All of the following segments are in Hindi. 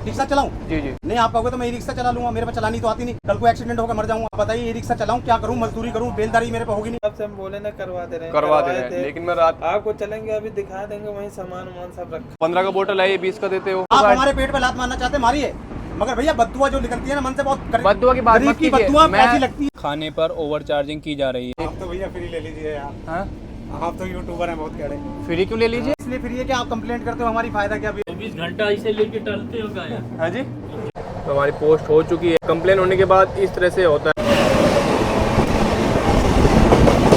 रिक्शा चलाऊं? जी जी। नहीं आप कहोगे तो मैं ई रिक्शा चला लूंगा, मेरे पे चलानी तो आती नहीं, कल को एक्सीडेंट होकर मर जाऊंगा। आप बताइए ई रिक्शा चलाऊं, क्या करूं, मजदूरी करूं, बेलदारी मेरे पे होगी नहीं। आपसे हम बोले ना करवा दे रहे हैं, लेकिन मैं रात आपको चलेंगे अभी दिखा देंगे, वहीं सामान वामान सब रखा। 15 का बोतल है, 20 का देते हो। आप हमारे पेट पे लात मारना चाहते मारिए, मगर भैया बद्दुआ जो निकलती है ना मन से, बहुत बद्दुआ की बात मत कीजिए। बद्दुआ ऐसी लगती है। खाने पर ओवर चार्जिंग की जा रही है। आप तो भैया फ्री ले लीजिए यार, हाँ? आप तो यूट्यूबर हैं बहुत कड़े। फ्री क्यों ले लीजिए? इसलिए फ्री है कि आप कंप्लेंट करते हो, हमारी फायदा क्या? 24 घंटा इसे लेके टलते हो क्या? हाँ जी। तो हमारी पोस्ट हो चुकी है, कंप्लेन होने के बाद इस तरह से होता है।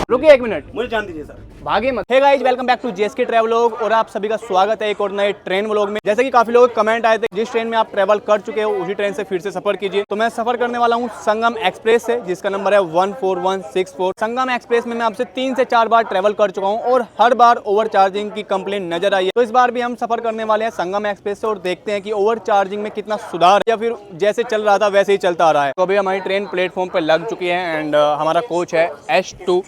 रुकिए 1 मिनट, मुझे जान दीजिए सर, भागे मत। Hey guys, welcome back to JSK travelogue और आप सभी का स्वागत है एक और नए ट्रेन व्लॉग में। जैसे कि काफी लोग कमेंट आए थे, जिस ट्रेन में आप ट्रैवल कर चुके हो उसी ट्रेन से फिर से सफर कीजिए। तो मैं सफर करने वाला हूं संगम एक्सप्रेस से, जिसका नंबर है 14164। संगम एक्सप्रेस में मैं आपसे 3 से 4 बार ट्रैवल कर चुका हूं और हर बार ओवर चार्जिंग की कंप्लेंट नजर आई है। तो इस बार भी हम सफर करने वाले हैं संगम एक्सप्रेस से और देखते हैं कि ओवर चार्जिंग में कितना सुधार या फिर जैसे चल रहा था वैसे ही चलता आ रहा है। तो अभी हमारी ट्रेन प्लेटफॉर्म पर लग चुकी है एंड हमारा कोच है H2,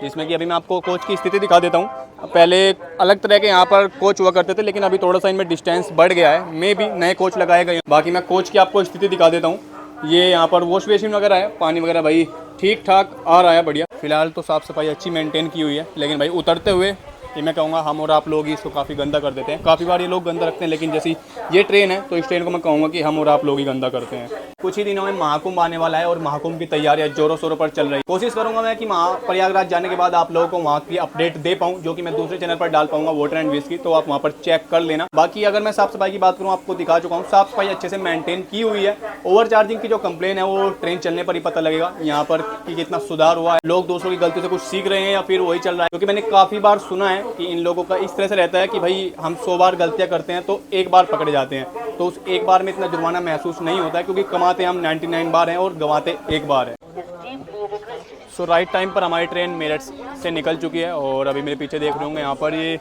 जिसमें कि अभी मैं आपको कोच की स्थिति दिखा देता हूँ। पहले अलग तरह के यहाँ पर कोच हुआ करते थे, लेकिन अभी थोड़ा सा इनमें डिस्टेंस बढ़ गया है, मे भी नए कोच लगाए गए। बाकी मैं कोच की आपको स्थिति दिखा देता हूँ। ये यहाँ पर वॉश बेसिन वगैरह है, पानी वगैरह भाई ठीक ठाक आ रहा है, बढ़िया। फिलहाल तो साफ़ सफाई अच्छी मेंटेन की हुई है, लेकिन भाई उतरते हुए ये मैं कहूँगा हम और आप लोग ही इसको काफ़ी गंदा कर देते हैं। काफ़ी बार ये लोग गंदा रखते हैं, लेकिन जैसी ये ट्रेन है तो इस ट्रेन को मैं कहूँगा कि हम और आप लोग ही गंदा करते हैं। कुछ ही दिनों में महाकुंभ आने वाला है और महाकुंभ की तैयारियां जोरों शोरों पर चल रही है। कोशिश करूंगा मैं कि प्रयागराज जाने के बाद आप लोगों को वहाँ की अपडेट दे पाऊँ, जो कि मैं दूसरे चैनल पर डाल पाऊंगा वाटर एंड वेस्ट की, तो आप वहाँ पर चेक कर लेना। बाकी अगर मैं साफ सफाई की बात करूँ, आपको दिखा चुका हूँ, साफ सफाई अच्छे से मेंटेन की हुई है। ओवर चार्जिंग की जो कंप्लेन है वो ट्रेन चलने पर ही पता लगेगा यहाँ पर कि कितना सुधार हुआ है, लोग दूसरों की गलती से कुछ सीख रहे हैं या फिर वही चल रहा है। क्योंकि मैंने काफ़ी बार सुना है कि इन लोगों का इस तरह से रहता है कि भाई हम 100 बार गलतियाँ करते हैं तो एक बार पकड़े जाते हैं, तो उस एक बार में इतना जुर्माना महसूस नहीं होता है, क्योंकि कमाते हम 99 बार हैं और गंवाते एक बार है। सो राइट टाइम पर हमारी ट्रेन मेरठ से निकल चुकी है और अभी मेरे पीछे देख रहे होंगे यहाँ पर ये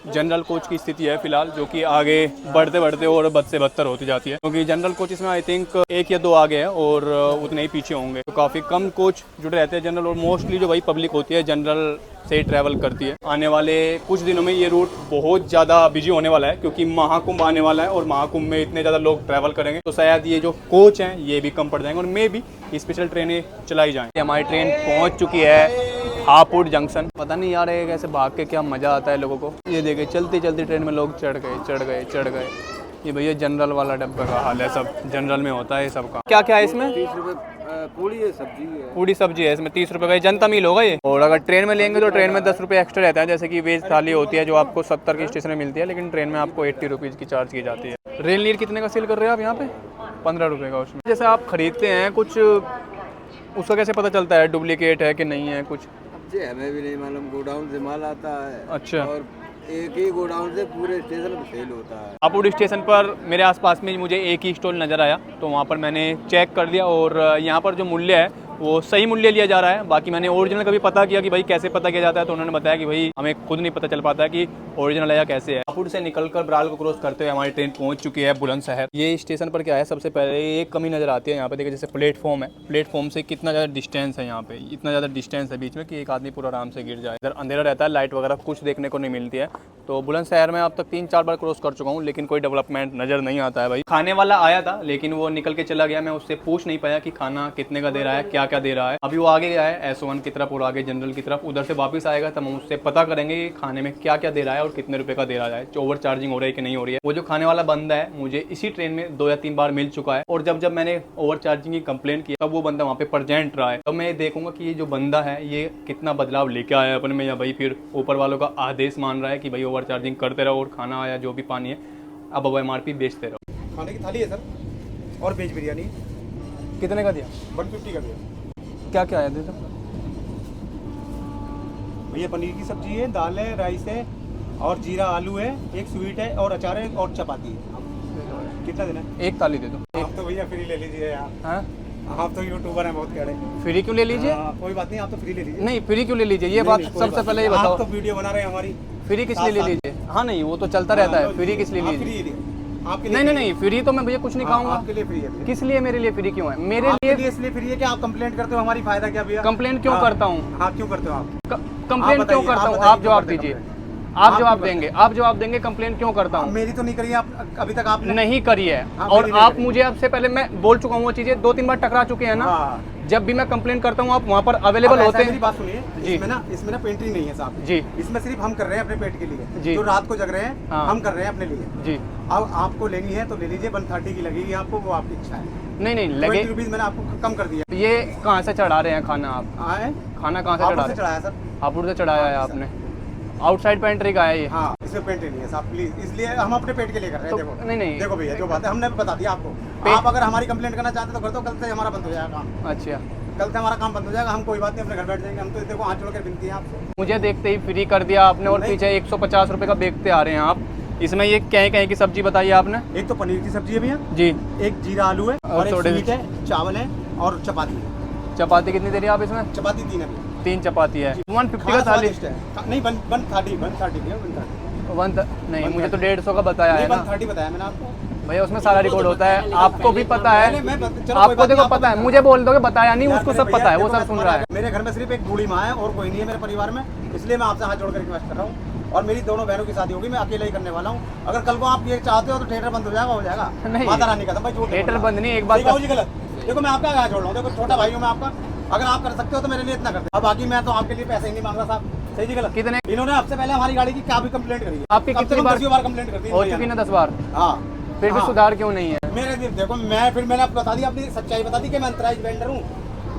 जनरल कोच की स्थिति है फिलहाल, जो कि आगे बढ़ते बढ़ते और बद से बदतर होती जाती है, क्योंकि जनरल कोचेस में आई थिंक 1 या 2 आगे हैं और उतने ही पीछे होंगे। तो काफ़ी कम कोच जुड़े रहते हैं जनरल, और मोस्टली जो भाई पब्लिक होती है जनरल से ही ट्रैवल करती है। आने वाले कुछ दिनों में ये रूट बहुत ज़्यादा बिजी होने वाला है, क्योंकि महाकुंभ आने वाला है और महाकुंभ में इतने ज़्यादा लोग ट्रैवल करेंगे, तो शायद ये जो कोच हैं ये भी कम पड़ जाएंगे और मे भी स्पेशल ट्रेनें चलाई जाएँ। हमारी ट्रेन पहुँच चुकी है हापुड़ जंक्शन। पता नहीं यार ये कैसे भाग के क्या मज़ा आता है लोगों को। ये देखे चलती चलती ट्रेन में लोग चढ़ गए। ये भैया जनरल वाला डब्बे का हाल है, सब जनरल में होता है सबका। क्या क्या है इसमें? 30 रुपए पूड़ी है, सब्जी है, पूरी सब्जी है इसमें 30 रुपये का। जनता मील होगा ये। और अगर ट्रेन में लेंगे तो ट्रेन में 10 रुपये एक्स्ट्रा रहता है, जैसे कि वेज थाली होती है जो आपको 70 की स्टेशन में मिलती है, लेकिन ट्रेन में आपको 80 रुपीज़ की चार्ज की जाती है। रेल नीर कितने का सेल कर रहे हैं आप यहाँ पे? 15 रुपये का। उसमें जैसे आप खरीदते हैं कुछ, उसका कैसे पता चलता है डुप्लीकेट है कि नहीं है कुछ? हमें भी नहीं मालूम, गोडाउन से माल आता है। अच्छा। और एक ही गोडाउन से पूरे स्टेशन पर सेल होता है। हापुड़ स्टेशन पर मेरे आसपास में मुझे एक ही स्टॉल नज़र आया, तो वहाँ पर मैंने चेक कर लिया और यहाँ पर जो मूल्य है वो सही मूल्य लिया जा रहा है। बाकी मैंने ओरिजिनल का भी पता किया कि भाई कैसे पता किया जाता है, तो उन्होंने बताया कि भाई हमें खुद नहीं पता चल पाता है कि ओरिजिनल है या कैसे है। हापुड़ से निकलकर बराल को क्रॉस करते हुए हमारी ट्रेन पहुंच चुकी है बुलंदशहर। ये स्टेशन पर क्या है, सबसे पहले एक कमी नज़र आती है यहाँ पे। देखिए जैसे प्लेटफॉर्म है, प्लेटफॉर्म से कितना ज़्यादा डिस्टेंस है, यहाँ पे इतना ज़्यादा डिस्टेंस है बीच में कि एक आदमी पूरा आराम से गिर जाए। इधर अंधेरा रहता है, लाइट वगैरह कुछ देखने को नहीं मिलती है। तो बुलंदशहर में अब तक 3-4 बार क्रॉस कर चुका हूँ, लेकिन कोई डेवलपमेंट नज़र नहीं आता है भाई। खाने वाला आया था लेकिन वो निकल के चला गया, मैं उससे पूछ नहीं पाया कि खाना कितने का दे रहा है, क्या क्या दे रहा है। अभी वो आगे गया है S1 की तरफ और आगे जनरल की तरफ, उधर से वापस आएगा तब हम उससे पता करेंगे कि खाने में क्या क्या दे रहा है और कितने रुपए का दे रहा है, ओवर चार्जिंग हो रही है कि नहीं हो रही है। वो जो खाने वाला बंदा है मुझे इसी ट्रेन में 2 या 3 बार मिल चुका है, और जब मैंने ओवर चार्जिंग की कंप्लेंट की तब वो बंदा वहाँ पे प्रेजेंट रहा है। तो मैं देखूंगा कि ये जो बंदा है ये कितना बदलाव लेके आया है अपने में, या भाई फिर ऊपर वालों का आदेश मान रहा है कि भाई ओवर चार्जिंग करते रहो और खाना आया जो भी पानी है अब MRP बेचते रहो। खाने की थाली है सर और वेज बिरयानी। कितने का दिया? 150 का दिया। क्या क्या आया दे दो भैया, पनीर की सब्जी है, दाल है, राइस है और जीरा आलू है, एक स्वीट है और अचार है और चपाती है। कितना देना है? एक थाली दे दो। आप तो भैया फ्री ले लीजिए यार। हाँ? आप तो यूट्यूबर हैं बहुत कड़े। फ्री क्यों ले लीजिए? कोई बात नहीं, आप तो फ्री ले लीजिए। नहीं फ्री क्यों ले लीजिए, ये बात सबसे पहले ये बताओ। आप तो वीडियो बना रहे हैं हमारी, फ्री किस लिए ले लीजिए? हाँ नहीं वो तो चलता रहता है, फ्री किस लिए लीजिए? आपके नहीं फ्री तो मैं भैया कुछ नहीं खाऊंगा। आपके लिए फ्री है। किस लिए मेरे लिए फ्री क्यों है? मेरे लिए इसलिए फ्री है कि आप कंप्लेंट करते हो, हमारी फायदा क्या भैया? कंप्लेंट क्यों करता हूँ? हाँ क्यों करते हो आप? कंप्लेंट क्यों करता हूँ? आप जवाब दीजिए। आप जवाब देंगे, आप जवाब देंगे कंप्लेन क्यों करता हूँ। मेरी तो नहीं करी आप अभी तक आपने। नहीं करी है, हाँ, और मेरी नहीं आप करी। मुझे आपसे पहले मैं बोल चुका हूँ वो चीजें, 2-3 बार टकरा चुके हैं ना। हाँ। जब भी मैं कंप्लेन करता हूँ आप वहाँ पर अवेलेबल अब ऐसा होते है, मेरी हैं। बात सुनिए, जी। इसमें ना पेंट्री नहीं है साहब जी इसमें सिर्फ हम कर रहे हैं अपने पेट के लिए। जी। जो रात को जग रहे हैं हाँ। हम कर रहे हैं अपने लिए। जी। अब आपको लेनी है तो ले लीजिए, 130 की लगेगी आपको, वो आपकी इच्छा है। नहीं लगे। 20 रुपीज मैंने आपको कम कर दिया। ये कहाँ से चढ़ा रहे हैं खाना आप? आए खाना कहाँ से आप चढ़ा से रहे चढ़ाया सर। हैं? हापुड़ से चढ़ाया है आपने? आउटसाइड पेंट्री का है ये? हाँ, इसमें पेंट्री नहीं है साहब प्लीज, इसलिए हम अपने पेट के लिए कर रहे हैं। तो देखो नहीं देखो भैया, जो बात है हमने बता दिया आपको। आप अगर हमारी कंप्लेंट करना चाहते तो कर दो, कल से हमारा बंद हो जाएगा काम। अच्छा, कल से हमारा काम बंद हो जाएगा, हम कोई बात नहीं अपने घर बैठ जाएंगे। हम तो देखो हाथ जोड़ कर विनती है आपसे। मुझे देखते ही फ्री कर दिया आपने, और नहीं। पीछे 150 रुपए का बेचते आ रहे हैं आप। इसमें ये कहीं की सब्जी बताइए आपने? एक तो पनीर की सब्जी है भैया, जी। एक जीरा आलू है, और और एक थोड़े स्वीट है, चावल है और चपाती है। चपाती कितनी दे रही है आप इसमें? चपाती 3 है भैया। 3 चपाती है। 150 का खाना थाली? स्वादिष्ट है। नहीं 130 भैया, 130 नहीं, मुझे तो 150 का बताया है नहीं, ना 130 बताया मैंने आपको। भैया, उसमें सारा रिकॉर्ड होता है, आपको भी पता है। चलो कोई आपको बात देखो नहीं, पता है, आपको मुझे बोल दोगे बताया नहीं, यार उसको मेरे सब भैया, पता है, वो देखो सब मैं सुन रहा है। मेरे घर में सिर्फ एक बूढ़ी माँ है और कोई नहीं है मेरे परिवार में, इसलिए मैं आपसे हाथ जोड़ कर रिक्वेस्ट कर रहा हूँ। और मेरी दोनों बहनों की शादी होगी, मैं अकेला ही करने वाला हूँ। अगर कल को आप ये चाहते हो तो थिएटर बंद हो जाएगा। नहीं। माता रानी का भाई, थिएटर बंद नहीं, एक बात जी गलत। देखो मैं आपका हाथ जोड़ रहा हूँ, देखो छोटा भाई हूँ मैं आपका। अगर आप कर सकते हो तो मेरे लिए इतना कर दो। अब बाकी मैं तो आपके लिए पैसे ही नहीं मांग रहा साहब। सही जी गलत? कितने? इन्होंने आपसे पहले हमारी गाड़ी की क्या भी कंप्लेंट करी है? आपकी कितनी बार कंप्लेंट कर दी हो चुकी ना? 10 बार। हाँ, फिर भी हाँ। सुधार क्यों नहीं है? मेरे दिल देखो, मैंने आपको बता दिया, अपनी सच्चाई बता दी कि मैं अंतराइज वेंडर हूँ।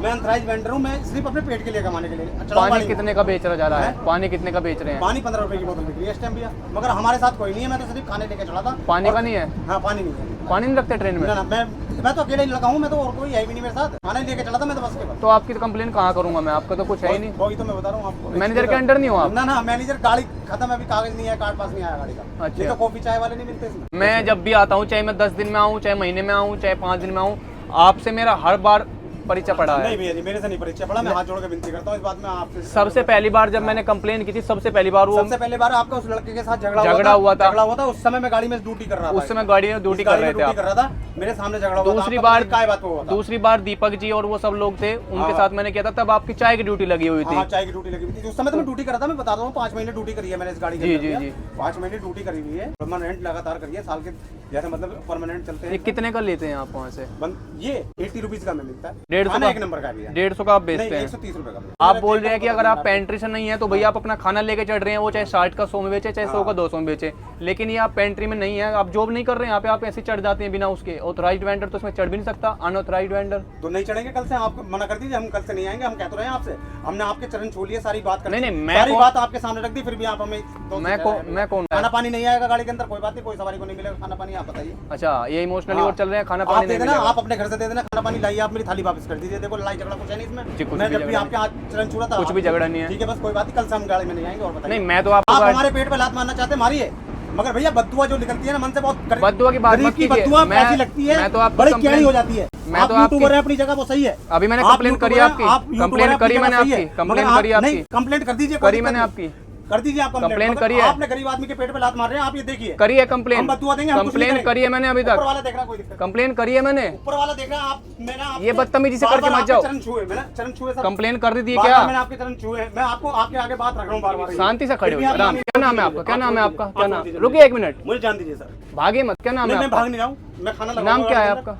मैं अंतराइज वेंडर हूँ, मैं सिर्फ अपने पेट के लिए कमाने के लिए। पानी कितने का बेच रहा जा रहा है? हैं? पानी कितने का बेच रहे हैं? पानी 15 रुपए की बोतल बिक रही है इस टाइम भैया, मगर हमारे साथ कोई नहीं है। मैं तो सिर्फ खाने लेके चला था। पानी और- का नहीं है? हाँ, पानी नहीं है। पानी नहीं रखते ट्रेन में? ना मैं तो अकेले ही लगा हूँ, मैं तो और कोई है भी नहीं मेरे साथ। खाना ही लेके चला था मैं तो बस के बस। तो आपकी कंप्लेन कहाँ करूंगा मैं? आपका तो कुछ है ही नहीं। वही तो मैं बता रहा हूँ आपको। मैनेजर के अंडर नहीं हो आप? ना मैनेजर, गाड़ी खत्म है, अभी कागज नहीं है, कार्ड पास नहीं आया गाड़ी का। अच्छा। ये तो कॉफी चाय वाले नहीं मिलते इसमें। मैं जब भी आता हूँ, चाहे मैं 10 दिन में आऊँ, चाहे महीने में आऊँ, चाहे 5 दिन में आऊँ, आपसे मेरा हर बार परिचय पड़ा है। नहीं भैया जी, मेरे से नहीं परिचय पड़ा। मैं हाथ जोड़ के विनती करता हूँ इस बात में आपसे। सबसे पहली बार जब मैंने कंप्लेन की थी, सबसे पहली बार वो सबसे पहले बार आपका उस लड़के के साथ झगड़ा हुआ था। उस समय मैं गाड़ी में ड्यूटी कर रहा था। उस समय गाड़ी में ड्यूटी कर रहे थे आप। कर रहा था, मेरे सामने झगड़ा हुआ था। दूसरी आपका बार काय बात पे हुआ था? दूसरी बार दीपक जी और वो सब लोग थे, उनके हाँ। साथ मैंने किया था, तब आपकी चाय की ड्यूटी लगी हुई थी। हाँ, चाय की ड्यूटी लगी हुई थी। उस समय तो मैं ड्यूटी कर रहा था। मैं बता रहा हूँ 5 महीने ड्यूटी करी है मैंने इस गाड़ी के जी, अंदर जी, भैया। जी। 5 महीने ड्यूटी करी हुई है, परमानेंट लगातार करी है, साल के जैसे मतलब परमानेंट चलते ये हैं। कितने का लेते हैं आप वहाँ से? ये 80 रुपीज का में मिलता है। 150 खाना का? एक नंबर का भी है। 150 का आप नहीं, बेचते हैं? 130 रुपए का। आप बोल रहे हैं कि अगर आप पेंट्री से नहीं है तो भैया आप अपना खाना लेके चढ़ रहे हैं, वो चाहे 60 का 100 में बेचे, चाहे 100 का 200 में बेचे, लेकिन ये आप पेंट्री में नहीं है, आप जॉब नहीं कर रहे हैं यहाँ पे, आप ऐसे चढ़ जाते हैं बिना उसके। ऑथराइज्ड वेंडर तो इसमें चढ़ भी नहीं सकता, अनऑथराइज्ड वेंडर। तो नहीं चढ़ेंगे कल से? आप मना कर दीजिए, हम कल से नहीं आएंगे। हम कह तो रहे हैं आपसे, हमने आपके चरण छू लिए, सारी बात कर नहीं, दी, नहीं, मैं सारी कौन- बात आपके सामने रख दी, फिर भी आप हमें मैं कौन? खाना पानी नहीं आएगा गाड़ी के अंदर, कोई बात नहीं, कोई सवारी को नहीं मिलेगा खाना पानी, आप बताइए। अच्छा, ये इमोशनली हाँ। और चल रहे हैं, खाना आप पानी दे नहीं देना, मिलेगा। आप अपने घर से दे देना, खाना पानी लाइए, आप मेरी थाली वापस कर दीजिए। देखो लड़ाई झगड़ा कुछ है नहीं इसमें। जी, कुछ मैं भी जब भी झगड़ा आपके हाथ चरण छू रहा था, कुछ भी झगड़ा नहीं है। ठीक है, बस कोई बात नहीं, कल से हम गाड़ी में नहीं आएंगे। और बताइए। नहीं, मैं तो आपको आप हमारे पेट पे लात मारना चाहते हैं, मारिए, मगर भैया बद्दुआ जो निकलती है ना मन से, बहुत बद्दुआ की बात गरीब मत की कीजिए। बद्दुआ मैं- ऐसी लगती है, मैं तो आपको बड़ी कंप्लेन- कैड़ी हो जाती है। मैं आप तो आपकी- यूट्यूबर है अपनी जगह, वो सही है। अभी मैंने आप कंप्लेन करी यूट्यूबर आपकी, हैं, आप यूट्यूबर कंप्लेन हैं, करी अपनी मैंने जगह सही आपकी, है। कंप्लेन मगर करी आप- आपकी। नहीं, कंप्लेंट कर दीजिए, करी मैंने आपकी, कर दीजिए आप कंप्लेन मगर करी है। आपने गरीब आदमी के पेट पे लात मार रहे हैं, आप ये देखिए। करी है कंप्लेन, हम बद्दुआ देंगे, हम कुछ नहीं कंप्लेन करेंगे। करी है मैंने अभी ऊपर तक, वाला देख रहा, कोई दिक्कत नहीं। कंप्लेन करी है मैंने। ऊपर वाला देख रहा, आप मैंने आपके ये बदतमीजी से बार-बार करके मत आपके जाओ। चरण छुए, मैंने चरण छुए सर। कंप्लेन कर दी थी बार-बार क्या? मैंने आपके चरण छुए, मैं आपको आपके आगे बात रख रहा हूँ बार-बार। शांति से खड़े फिर हो भी आप आराम। मान क्या नाम है लीजिए। आपका? क्या नाम है आपका? क्या आप नाम? बोल दीजिए। रुकिए 1 मिनट, मुझे जान दीजिए सर। भागे मत। क्या नाम है मैं आपका? भाग नहीं रहा हूँ, मैं खाना लगा नाम क्या है आपका?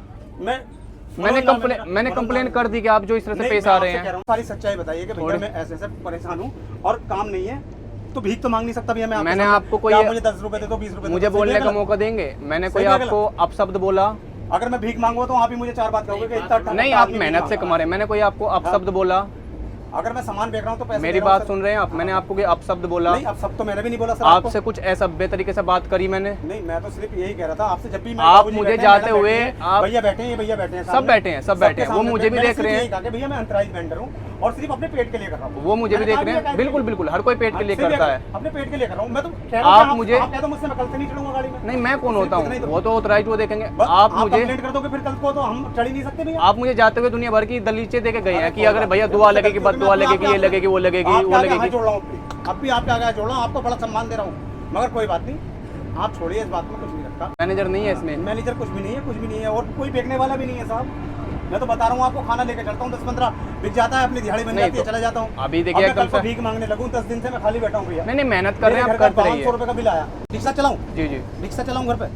मैंने कंप्लेन कर दी कि आप जो इस तरह से पेश आ रहे हैं। सारी सच्चाई बताइए कि भैया मैं ऐसे परेशान हूँ और काम नहीं है, तो भीख तो मांग नहीं सकता भैया। मैंने आपको कोई आप मुझे 10 रुपए दे दो, 20 रुपए मुझे बोलने का मौका देंगे? मैंने कोई सही है आपको अपशब्द बोला? अगर मैं भीख मांगू तो आप ही मुझे 4 बात कहोगे कि इतना नहीं, आप मेहनत से कमा रहे हैं। मैंने कोई आपको अपशब्द बोला? अगर मैं सामान बेच रहा हूँ तो पैसे मेरी दे रहा हूँ बात सर। सुन रहे हैं आप? मैंने आपको कोई अपशब्द बोला? नहीं, अब सब तो मैंने भी नहीं बोला सर आपसे कुछ असभ्य तरीके से बात करी मैंने? नहीं, मैं तो सिर्फ यही कह रहा था आपसे, जब भी मैं आप बाबूजी मुझे बैठे हैं, जाते मैडम हुए बैठी हैं, आप- भैया बैठे हैं, ये भैया बैठे हैं, सब सामने। बैठे हैं, सब सबके बैठे हैं, वो सामने मुझे भी मैंने देख सिर्फ रहे यही हैं। कहा कि भैया मैं अंतराइज वेंडर हूँ और सिर्फ अपने पेट के लिए कर रहा हूँ। वो मुझे भी मैंने देख कहा रहे भैया हैं, बिल्कुल बिल्कुल, हर कोई पेट के लिए सिर्फ करता है। अपने पेट के लिए कर रहा हूँ मैं, तो कह रहा हूँ आप कि मुझे- आप कह दो मुझसे, मैं कल से नहीं चढ़ूंगा गाड़ी में। नहीं, मैं कौन होता इतना ही हूँ? तो- वो तो ऑथराइज्ड वो देखेंगे। बस आप मुझे कंप्लेंट कर दोगे फिर कल को, तो हम चढ़ ही नहीं सकते भैया। आप मुझे जाते हुए दुनिया भर की दलीचे देके गए हैं कि अगर भैया दुआ लगेगी, बद दुआ लगेगी, ये लगेगी, वो लगेगी, वो लगेगी। जोड़ रहा हूँ अब भी आपके आगे जोड़ रहा हूँ, आपको बड़ा सम्मान दे रहा हूँ, मगर कोई बात नहीं, आप छोड़िए, इस बात में कुछ नहीं रखता। मैनेजर नहीं है इसमें? मैनेजर कुछ भी नहीं है, कुछ भी नहीं है, और कोई बेचने वाला भी नहीं है साहब। मैं तो बता रहा हूँ आपको, खाना लेके चलता हूँ 10-15 बिक जाता है, अपनी दिहाड़ी बन जाती है, चला जाता हूँ। अभी देखिए कल को भीख मांगने लगूँ, 10 दिन से मैं खाली बैठा हूँ भैया। नहीं मेहनत कर रहे हैं आप, करते रहिए। 500 रुपये का बिल आया, रिक्शा चलाऊँ? जी जी, रिक्शा चलाऊँ घर पे?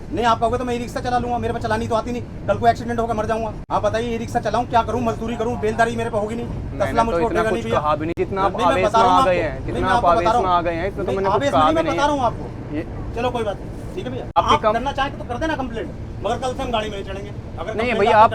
नहीं आप कहोगे तो मैं ई रिक्शा चला लूंगा, मेरे पे चलानी तो आती नहीं, कल को एक्सीडेंट होकर मर जाऊंगा। आप बताइए, ई रिक्शा चलाऊं, क्या करूं, मजदूरी करूं, बेलदारी मेरे पे होगी नहीं, तसला मुझको उठेगा नहीं भैया। कहा भी नहीं, जितना आप आवेश में आ गए हैं, जितना आप आवेश में आ गए हैं, इतना तो मैंने कुछ कहा भी नहीं। बता रहा हूँ आपको, चलो कोई बात, ठीक है भैया, आप करना चाहें तो कर देना कंप्लेंट, मगर कल से हम गाड़ी में नहीं चढ़ेंगे। अगर नहीं भैया, आप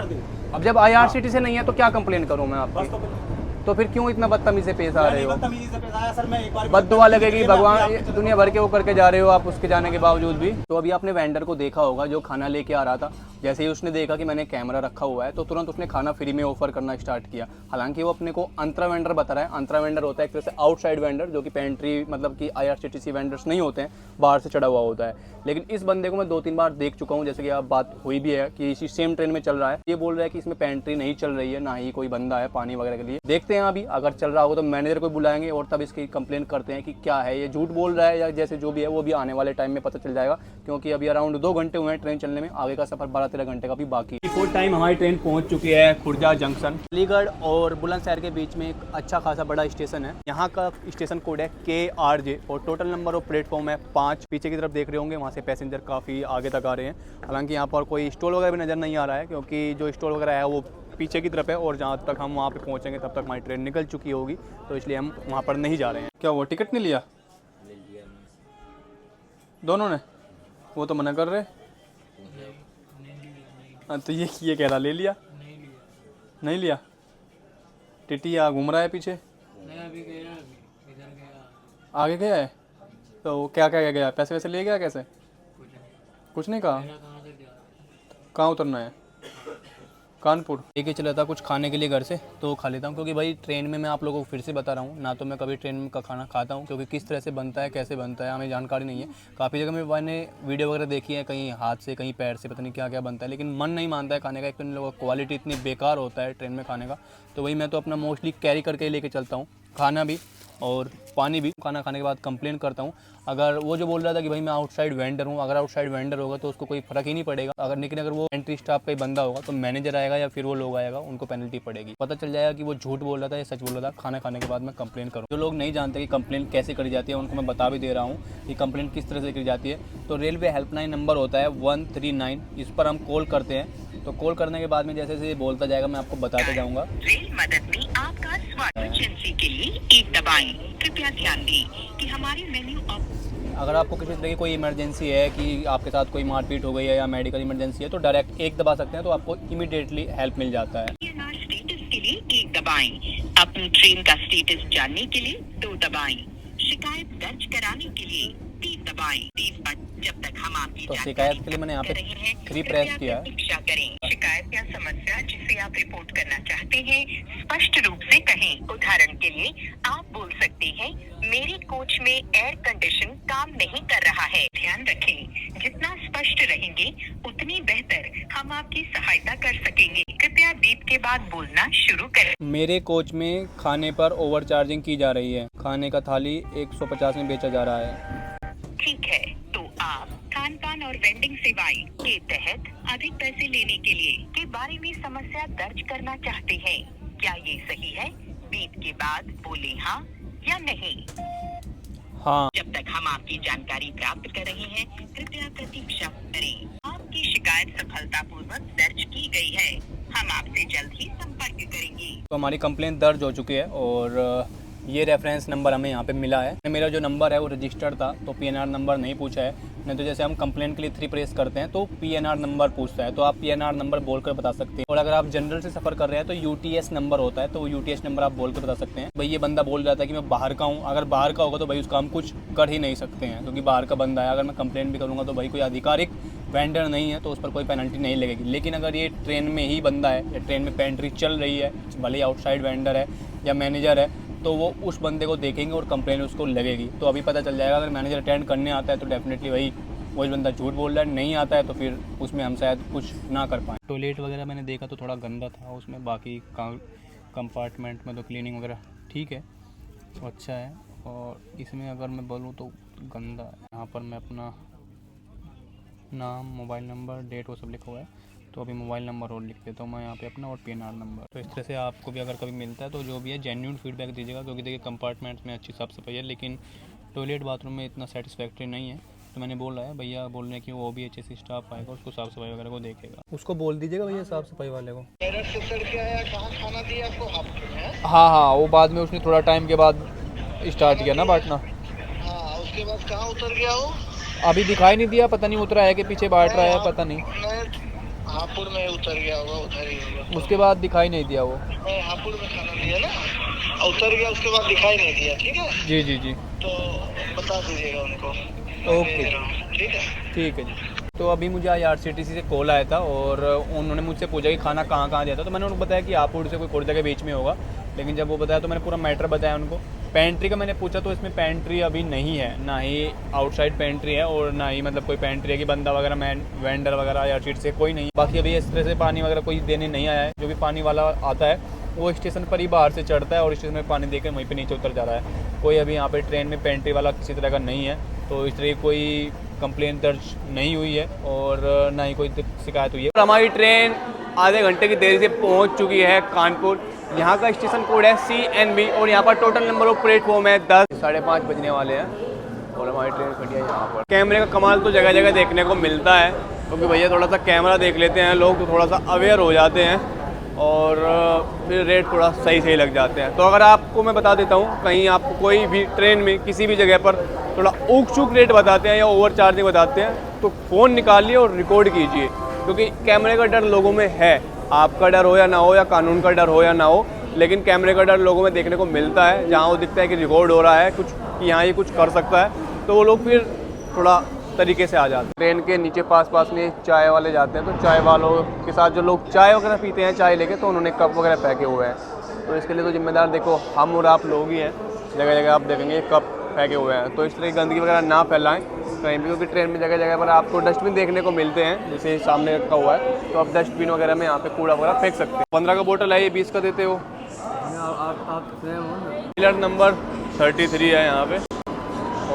अब जब IRCTC से नहीं है तो क्या कंप्लेन करूं मैं आपकी? तो फिर क्यों इतना बदतमीजी से पेश आ रहे हो? बदतमीजी से पेश आया सर, मैं एक बार बद्दुआ लगेगी, भगवान दुनिया भर के वो करके जा रहे हो आप उसके जाने के बावजूद भी। तो अभी आपने वेंडर को देखा होगा जो खाना लेके आ रहा था, जैसे ही उसने देखा कि मैंने कैमरा रखा हुआ है तो तुरंत उसने खाना फ्री में ऑफर करना स्टार्ट किया। हालांकि वो अपने को अंतरा वेंडर बता रहा है। अंतरा वेंडर होता है एक तरह से आउटसाइड वेंडर, जो कि पेंट्री मतलब कि IRCTC वेंडर्स नहीं होते हैं, बाहर से चढ़ा हुआ होता है। लेकिन इस बंदे को मैं 2-3 बार देख चुका हूँ, जैसे कि आप बात हुई भी है कि इसी सेम ट्रेन में चल रहा है। ये बोल रहा है कि इसमें पेंट्री नहीं चल रही है, ना ही कोई बंदा है पानी वगैरह के लिए। देखते हैं अभी, अगर चल रहा होगा तो मैनेजर को बुलाएंगे और तब इसकी कंप्लेन करते हैं कि क्या है, ये झूठ बोल रहा है या जैसे जो भी है वो भी आने वाले टाइम में पता चल जाएगा। क्योंकि अभी अराउंड 2 घंटे हुए हैं ट्रेन चलने में, आगे का सफर 12-13 घंटे का भी बाकी। फुल टाइम हमारी ट्रेन पहुंच चुकी है खुर्जा जंक्शन। अलीगढ़ और बुलंदशहर के बीच में एक अच्छा खासा बड़ा स्टेशन है। यहाँ का स्टेशन कोड है KRJ और टोटल नंबर ऑफ प्लेटफॉर्म है 5। पीछे की तरफ देख रहे होंगे, वहाँ से पैसेंजर काफ़ी आगे तक आ रहे हैं। हालांकि यहाँ पर कोई स्टॉल वगैरह भी नज़र नहीं आ रहा है, क्योंकि जो स्टॉल वगैरह है वो पीछे की तरफ है और जहाँ तक हम वहाँ पे पहुँचेंगे तब तक हमारी ट्रेन निकल चुकी होगी, तो इसलिए हम वहाँ पर नहीं जा रहे हैं। क्या वो टिकट नहीं लिया दोनों ने? वो तो मना कर रहे। हाँ तो ये कह रहा ले लिया, नहीं लिया। टिटिया घूम रहा है पीछे, आगे गया है। तो क्या क्या गया, पैसे वैसे ले गया कैसे? कुछ नहीं कहा। कहाँ उतरना है? कानपुर। लेके चला था कुछ खाने के लिए घर से, तो खा लेता हूँ, क्योंकि भाई ट्रेन में मैं आप लोगों को फिर से बता रहा हूँ ना, तो मैं कभी ट्रेन का खाना खाता हूँ, क्योंकि किस तरह से बनता है, कैसे बनता है, हमें जानकारी नहीं है। काफ़ी जगह में मैंने वीडियो वगैरह देखी है, कहीं हाथ से कहीं पैर से, पता नहीं क्या क्या बनता है, लेकिन मन नहीं मानता है खाने का। एक तो इन लोगों का क्वालिटी इतनी बेकार होता है ट्रेन में खाने का, तो वही मैं तो अपना मोस्टली कैरी करके लेके चलता हूँ, खाना भी और पानी भी। खाना खाने के बाद कंप्लेन करता हूँ। अगर वो जो बोल रहा था कि भाई मैं आउटसाइड वेंडर हूँ, अगर आउटसाइड वेंडर होगा तो उसको कोई फ़र्क ही नहीं पड़ेगा। लेकिन अगर वो एंट्री स्टाफ का ही बंदा होगा तो मैनेजर आएगा या फिर वो लोग आएगा, उनको पेनल्टी पड़ेगी। पता चल जाएगा कि वो झूठ बोल रहा था या सच बोल रहा था। खाना खाने के बाद मैं कंप्लेन करूँ। जो लोग नहीं जानते कि कंप्लेन कैसे करी जाती है, उनको मैं बता भी दे रहा हूँ कि कंप्लेन किस तरह से करी जाती है। तो रेलवे हेल्पलाइन नंबर होता है 139, इस पर हम कॉल करते हैं। तो कॉल करने के बाद में जैसे जैसे बोलता जाएगा मैं आपको बताते जाऊँगा। रेल मदद में आपका स्वागत। एजेंसी के लिए 1 दबाएं। कृपया ध्यान दें कि हमारे मेन्यू अगर आपको किसी तरह की कोई इमरजेंसी है कि आपके साथ कोई मारपीट हो गई है या मेडिकल इमरजेंसी है, तो डायरेक्ट 1 दबा सकते हैं, तो आपको इमीडिएटली हेल्प मिल जाता है। स्टेटस के लिए 1 दबाएं। अपनी ट्रेन का स्टेटस जानने के लिए 2 दबाएं। शिकायत दर्ज कराने के लिए 3 दबाएं। 3 पर जब तक हम आपकी तो शिकायत के लिए मैंने यहाँ पे 3 प्रेस किया है। प्रतीक्षा करें। शिकायत या समस्या जिसे आप रिपोर्ट करना चाहते हैं स्पष्ट रूप से कहें। उदाहरण के लिए आप बोल सकते हैं, मेरी कोच में एयर कंडीशन काम नहीं कर रहा है। ध्यान रखें, जितना स्पष्ट रहेंगे उतनी बेहतर हम आपकी सहायता कर सकेंगे। कृपया बीप के बाद बोलना शुरू करें। मेरे कोच में खाने पर ओवर चार्जिंग की जा रही है। खाने का थाली 150 में बेचा जा रहा है। ठीक है, तो आप खान पान और वेंडिंग सेवाएं के तहत अधिक पैसे लेने के लिए के बारे में समस्या दर्ज करना चाहते हैं। क्या ये सही है? बीप के बाद बोले हाँ या नहीं। हाँ। जब तक हम आपकी जानकारी प्राप्त कर रहे हैं कृपया प्रतीक्षा करें। आपकी शिकायत सफलतापूर्वक दर्ज की गई है। हम आपसे जल्द ही संपर्क करेंगे। तो हमारी कंप्लेंट दर्ज हो चुकी है और ये रेफरेंस नंबर हमें यहाँ पे मिला है। मेरा जो नंबर है वो रजिस्टर्ड था, तो PNR नंबर नहीं पूछा है। नहीं तो जैसे हम कंप्लेंट के लिए 3 प्रेस करते हैं तो PNR नंबर पूछता है, तो आप PNR नंबर बोलकर बता सकते हैं। और अगर आप जनरल से सफ़र कर रहे हैं तो UTS नंबर होता है, तो वो UTS नंबर आप बोलकर बता सकते हैं। भाई ये बंदा बोल रहा था कि मैं बाहर का हूँ। अगर बाहर का होगा तो भाई उसका हम कुछ कर ही नहीं सकते हैं, क्योंकि बाहर का बंदा है। अगर मैं कंप्लेंट भी करूँगा तो भाई कोई आधिकारिक वेंडर नहीं है, तो उस पर कोई पेनल्टी नहीं लगेगी। लेकिन अगर ये ट्रेन में ही बंदा है या ट्रेन में पेंट्री चल रही है, भले ही आउटसाइड वेंडर है या मैनेजर है, तो वो उस बंदे को देखेंगे और कंप्लेन उसको लगेगी। तो अभी पता चल जाएगा। अगर मैनेजर अटेंड करने आता है तो डेफिनेटली वही बंदा झूठ बोल रहा है, नहीं आता है तो फिर उसमें हम शायद कुछ ना कर पाएँ। टॉयलेट वगैरह मैंने देखा तो थोड़ा गंदा था उसमें, बाकी कंपार्टमेंट में तो क्लीनिंग वगैरह ठीक है, तो अच्छा है। और इसमें अगर मैं बोलूँ तो गंदा है। यहाँ पर मैं अपना नाम, मोबाइल नंबर, डेट वो सब लिखा हुआ है। तो अभी मोबाइल नंबर और लिख देता हूँ मैं यहाँ पे अपना, और PNR नंबर। तो इस तरह से आपको भी अगर कभी मिलता है तो जो भी है जेन्युइन फीडबैक दीजिएगा, क्योंकि देखिए कंपार्टमेंट्स में अच्छी साफ़ सफाई है लेकिन टॉयलेट बाथरूम में इतना सेटिस्फैक्ट्री नहीं है। तो मैंने बोला है भैया, बोल रहे हैं कि वो भी HSC स्टाफ आएगा, उसको साफ़ सफाई वगैरह को देखेगा। उसको बोल दीजिएगा भैया साफ़ सफाई वाले को। खाना दिया आपको आपको? हाँ, वो बाद में उसने थोड़ा टाइम के बाद स्टार्ट किया ना बांटना। हाँ, उसके बाद कहाँ उतर गया वो? अभी दिखाई नहीं दिया, पता नहीं उतरा है कि पीछे बांट रहा है, पता नहीं। हापुड़ में उतर गया होगा, उधर ही होगा। उसके बाद दिखाई नहीं दिया वो। हापुड़ में खाना दिया ना, उतर गया, उसके बाद दिखाई नहीं दिया। ठीक है जी जी जी, तो बता दीजिएगा उनको। ओके, ठीक है, ठीक है जी। तो अभी मुझे IRCTC से कॉल आया था और उन्होंने मुझसे पूछा कि खाना कहाँ कहाँ दिया था। तो मैंने उनको बताया कि हापुड़ से कोई कोर्जा के बीच में होगा। लेकिन जब वो बताया तो मैंने पूरा मैटर बताया उनको। पेंट्री का मैंने पूछा तो इसमें पेंट्री अभी नहीं है, ना ही आउटसाइड पेंट्री है और ना ही मतलब कोई पेंट्री है कि बंदा वगैरह वेंडर वगैरह या सीट से कोई नहीं। बाकी अभी इस तरह से पानी वगैरह कोई देने नहीं आया है। जो भी पानी वाला आता है वो स्टेशन पर ही बाहर से चढ़ता है और स्टेशन में पानी देकर वहीं पे नीचे उतर जा रहा है। कोई अभी यहाँ पे ट्रेन में पेंट्री वाला किसी तरह का नहीं है। तो इस तरह की कोई कंप्लेंट दर्ज नहीं हुई है और ना ही कोई शिकायत हुई है। हमारी ट्रेन आधे घंटे की देरी से पहुँच चुकी है कानपुर। यहाँ का स्टेशन कोड है CNB और यहाँ पर टोटल नंबर ऑफ प्लेटफॉर्म है 10। 5:30 बजने वाले हैं और हमारी ट्रेन खड़ी है यहाँ पर। कैमरे का कमाल तो जगह जगह देखने को मिलता है, क्योंकि भैया थोड़ा सा कैमरा देख लेते हैं लोग तो थोड़ा सा अवेयर हो जाते हैं और फिर रेट थोड़ा सही लग जाते हैं। तो अगर आपको मैं बता देता हूँ, कहीं आपको कोई भी ट्रेन में किसी भी जगह पर थोड़ा ऊक चूक रेट बताते हैं या ओवर चार्जिंग बताते हैं तो फ़ोन निकालिए और रिकॉर्ड कीजिए, क्योंकि कैमरे का डर लोगों में है। आपका डर हो या ना हो, या कानून का डर हो या ना हो, लेकिन कैमरे का डर लोगों में देखने को मिलता है। जहाँ वो दिखता है कि रिकॉर्ड हो रहा है कुछ, कि यहाँ ये कुछ कर सकता है, तो वो लोग फिर थोड़ा तरीके से आ जाते हैं। ट्रेन के नीचे पास में चाय वाले जाते हैं, तो चाय वालों के साथ जो लोग चाय वगैरह पीते हैं चाय लेके, तो उन्होंने कप वगैरह फेंके हुए हैं। तो इसके लिए तो जिम्मेदार देखो हम और आप लोग ही हैं। जगह जगह आप देखेंगे कप फेंके हुए हैं। तो इस तरह की गंदगी वगैरह ना फैलाएं कहीं भी, क्योंकि ट्रेन में जगह जगह पर आपको डस्टबिन देखने को मिलते हैं, जैसे सामने रखा हुआ है। तो आप डस्टबिन वगैरह में यहाँ पे कूड़ा वगैरह फेंक सकते हैं। 15 का बोतल है, ये 20 का देते हो। पिलर नंबर 33 है यहाँ पे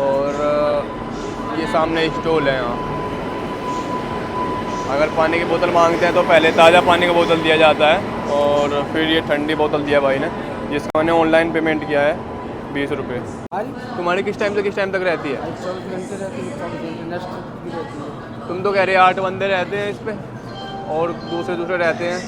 और ये सामने स्टॉल है यहाँ। अगर पानी की बोतल मांगते हैं तो पहले ताज़ा पानी का बोतल दिया जाता है और फिर ये ठंडी बोतल दिया भाई ने, जिसका मैंने ऑनलाइन पेमेंट किया है 20 रुपये। तुम्हारी किस टाइम से किस टाइम तक रहती है? 24 घंटे रहती है, तुम तो कह रहे 8 बंदे रहते हैं इस पर और दूसरे रहते हैं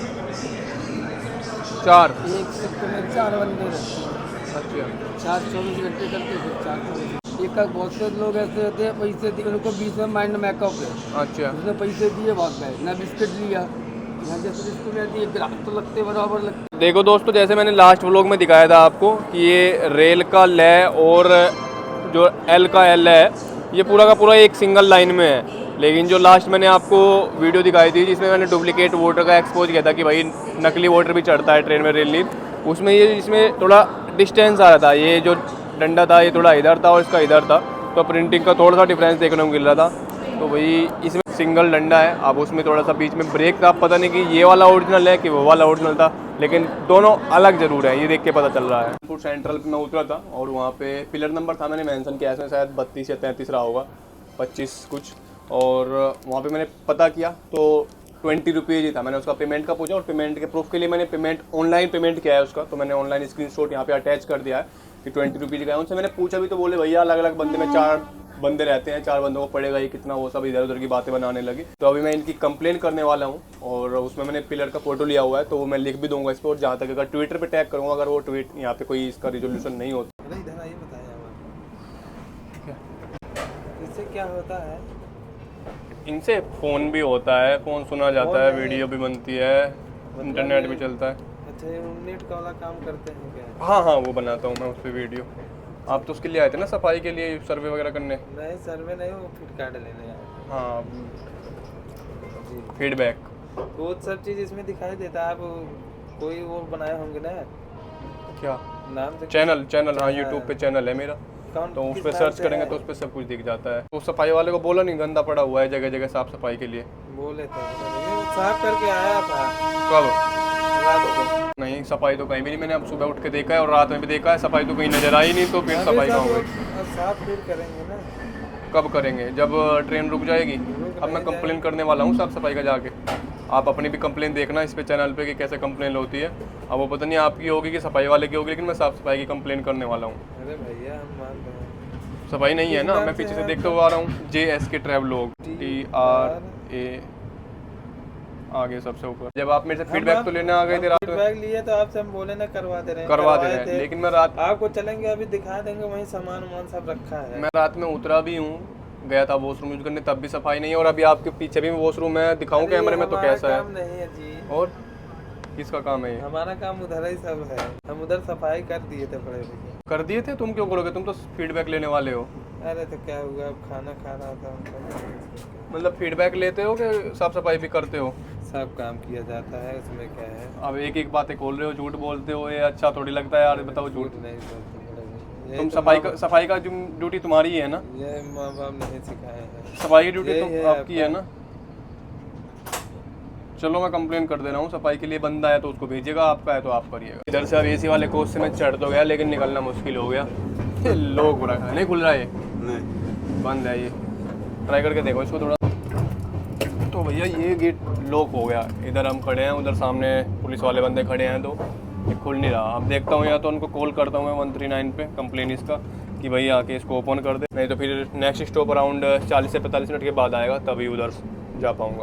4। एक शिफ्ट में 4 बंदे रहते हैं। अच्छा, 4 24 घंटे करते हैं, फिर 4 24। एक बहुत से लोग ऐसे होते हैं पैसे दिए उनको 20 में माइंड मेकअप है। अच्छा, उसने पैसे दिए बहुत गए ना, बिस्किट लिया ना, जैसे बिस्कुट रहती है ग्राहक तो लगते बराबर लगते। देखो दोस्तों, जैसे मैंने लास्ट व्लॉग में दिखाया था आपको कि ये रेल का लय और जो L का L है ये पूरा का पूरा एक सिंगल लाइन में है। लेकिन जो लास्ट मैंने आपको वीडियो दिखाई थी जिसमें मैंने डुप्लीकेट वोटर का एक्सपोज किया था कि भाई नकली वोटर भी चढ़ता है ट्रेन में रेल नील, उसमें ये इसमें थोड़ा डिस्टेंस आ रहा था। ये जो डंडा था ये थोड़ा इधर था और इसका इधर था, तो प्रिंटिंग का थोड़ा सा डिफरेंस देखने को मिल रहा था। तो भाई इसमें सिंगल डंडा है, अब उसमें थोड़ा सा बीच में ब्रेक था। पता नहीं कि ये वाला ओरिजिनल है कि वो वाला ओरिजिनल था, लेकिन दोनों अलग ज़रूर है, ये देख के पता चल रहा है। कानपुर सेंट्रल में उतरा था और वहाँ पे पिलर नंबर था, मैंने मेंशन किया, इसमें शायद 32 या 33 रहा होगा, 25 कुछ। और वहाँ पे मैंने पता किया तो 20 रुपीज़ ही था। मैंने उसका पेमेंट का पूछा और पेमेंट के प्रूफ के लिए मैंने ऑनलाइन पेमेंट किया है उसका, तो मैंने ऑनलाइन स्क्रीनशॉट यहाँ पे अटैच कर दिया है कि 20 रुपीज़ का है। उनसे मैंने पूछा भी तो बोले भैया अलग अलग बंदे में 4 बंदे रहते हैं, 4 बंदों को पड़ेगा ये कितना, वो सब इधर उधर की बातें बनाने लगी। तो अभी मैं इनकी कंप्लेन करने वाला हूँ और उसमें मैंने पिलर का फोटो लिया हुआ है, तो वो मैं लिख भी दूंगा इस पर। और जहाँ तक अगर ट्विटर पे टैग करूँगा, अगर वो ट्वीट यहाँ पे कोई इसका रिजोल्यूशन नहीं होता। इससे क्या होता है? इनसे फ़ोन भी होता है, फ़ोन सुना जाता है, वीडियो भी बनती है, इंटरनेट भी चलता है। अच्छा, ये नेट का वाला काम करते हैं क्या? हाँ, वो बनाता हूँ मैं उस पर वीडियो। आप तो उसके लिए आए थे ना, सफाई के लिए, सर्वे वगैरह करने? नहीं, सर्वे नहीं, वो फिट कार्ड लेने आए। हाँ, फीडबैक वो सब चीज़ इसमें दिखाई देता है। आप कोई वो बनाए होंगे ना, क्या नाम से चैनल? हाँ, यूट्यूब पे चैनल है मेरा, तो उस पर सर्च करेंगे तो उस पर सब कुछ दिख जाता है। तो सफाई वाले को बोला नहीं, गंदा पड़ा हुआ है जगह जगह साफ सफाई के लिए। बोले थे, वो साफ करके आया था। कब? नहीं, सफाई तो कहीं भी नहीं। मैंने अब सुबह उठ के देखा है और रात में भी देखा है, सफाई तो कहीं नजर आई नहीं। तो फिर सफाई कहाँ होगी? साफ फिर करेंगे ना। कब करेंगे? जब ट्रेन रुक जाएगी। रुक अब मैं कंप्लेन करने वाला हूँ साफ सफाई का जाके। आप अपनी भी कंप्लेन देखना इस पे चैनल पे कि कैसे कंप्लेन होती है। अब वो पता नहीं आपकी होगी कि सफाई वाले की होगी, लेकिन मैं साफ सफाई की कंप्लेन करने वाला हूँ। अरे भैया हम मान रहे हैं। सफाई नहीं है ना, मैं पीछे से देखते हुए आ रहा हूँ। JSK ट्रैवलॉग TRA आगे सबसे ऊपर। जब आप मेरे से फीडबैक तो लेने आ गए थे रात में, फीडबैक लिए तो आपसे हम बोले ना करवा दे रहे हैं, लेकिन मैं रात आपको चलेंगे अभी दिखा देंगे, वहीं सामान वामान सब रखा है। मैं रात में उतरा भी हूँ, गया था वॉशरूम यूज करने, तब भी सफाई नहीं है। और अभी आपके पीछे भी वॉशरूम है, दिखाऊं कैमरे में तो कैसा है? नहीं है जी। और किसका काम है ये? हमारा काम उधर ही सब है, हम उधर सफाई कर दिए थे बड़े भैया। कर दिए थे? तुम क्यों करोगे, तुम तो फीडबैक लेने वाले हो। अरे तो क्या हुआ, अब खाना खा रहा था। मतलब फीडबैक लेते हो कि साफ सफाई भी करते हो? सब काम किया जाता है, उसमें क्या है। अब एक एक बातें खोल रहे हो, झूठ बोलते हो, ये अच्छा थोड़ी लगता है यार, बताओ झूठ। नहीं बोलते बड़े भैया। तुम सफाई का ड्यूटी तुम्हारी ही है ना? ये माँ बाप नहीं सिखाए हैं। सफाई की ड्यूटी यही तो है आपकी है ना? चलो मैं कंप्लेन कर दे रहा हूँ। सफाई के लिए बंदा है तो उसको भेजिएगा, आपका है तो आप करिएगा। इधर से अब AC वाले कोच से मैं चढ़ तो गया, लेकिन निकलना मुश्किल हो गया। लोग बुरा है, नहीं खुल रहा है, नहीं बंद है ये। ट्राई करके देखो इसको थोड़ा। तो भैया ये गेट लॉक हो गया। इधर हम खड़े हैं, उधर सामने पुलिस वाले बंदे खड़े हैं, तो ये खुल नहीं रहा। अब देखता हूँ, या तो उनको कॉल करता हूँ मैं 139 पे कंप्लेन इसका कि भाई आके इसको ओपन कर दे, नहीं तो फिर नेक्स्ट स्टॉप अराउंड 40 से 45 मिनट के बाद आएगा, तभी उधर जा पाऊँगा।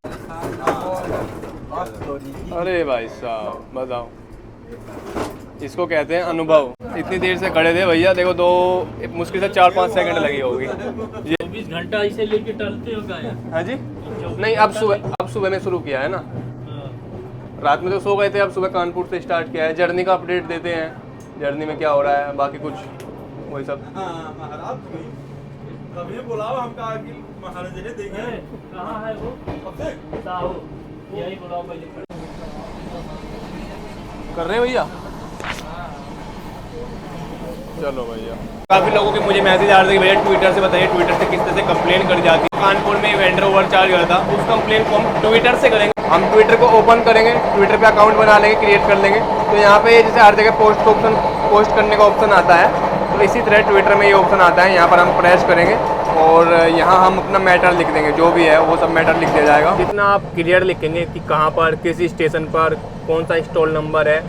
अरे भाई साहब बताओ, इसको कहते हैं अनुभव। इतनी देर से खड़े थे भैया, देखो दो मुश्किल से 4-5 सेकंड लगी होगी। 24 घंटा इसे लेके टहलते हो गाया? हाँ जी, नहीं अब सुबह में शुरू किया है ना। रात में तो सो गए थे, अब सुबह कानपुर से स्टार्ट किया है। जर्नी का अपडेट देते हैं, जर्नी में क्या हो रहा है, बाकी कुछ वही सब। कभी बुलाओ हम कहा कि महाराज जी देखे कहाँ है वो? साहू यही बुलाओ भाई। कर रहे हैं भैया? चलो भैया। काफ़ी लोगों के मुझे मैसेज आ रहे थे कि भैया ट्विटर से बताइए, ट्विटर से किस तरह से कंप्लेन कर जाती है। कानपुर में वेंडर ओवरचार्ज हुआ था, उस कंप्लेन को हम ट्विटर से करेंगे। हम ट्विटर को ओपन करेंगे, ट्विटर पे अकाउंट बना लेंगे, क्रिएट कर लेंगे। तो यहाँ पे जैसे हर जगह पोस्ट करने का ऑप्शन आता है, तो इसी तरह ट्विटर में ये ऑप्शन आता है। यहाँ पर हम प्रेस करेंगे और यहाँ हम अपना मैटर लिख देंगे, जो भी है वो सब मैटर लिख दिया जाएगा। जितना आप क्लियर लिखेंगे कि कहाँ पर, किसी स्टेशन पर, कौन सा स्टॉल नंबर है,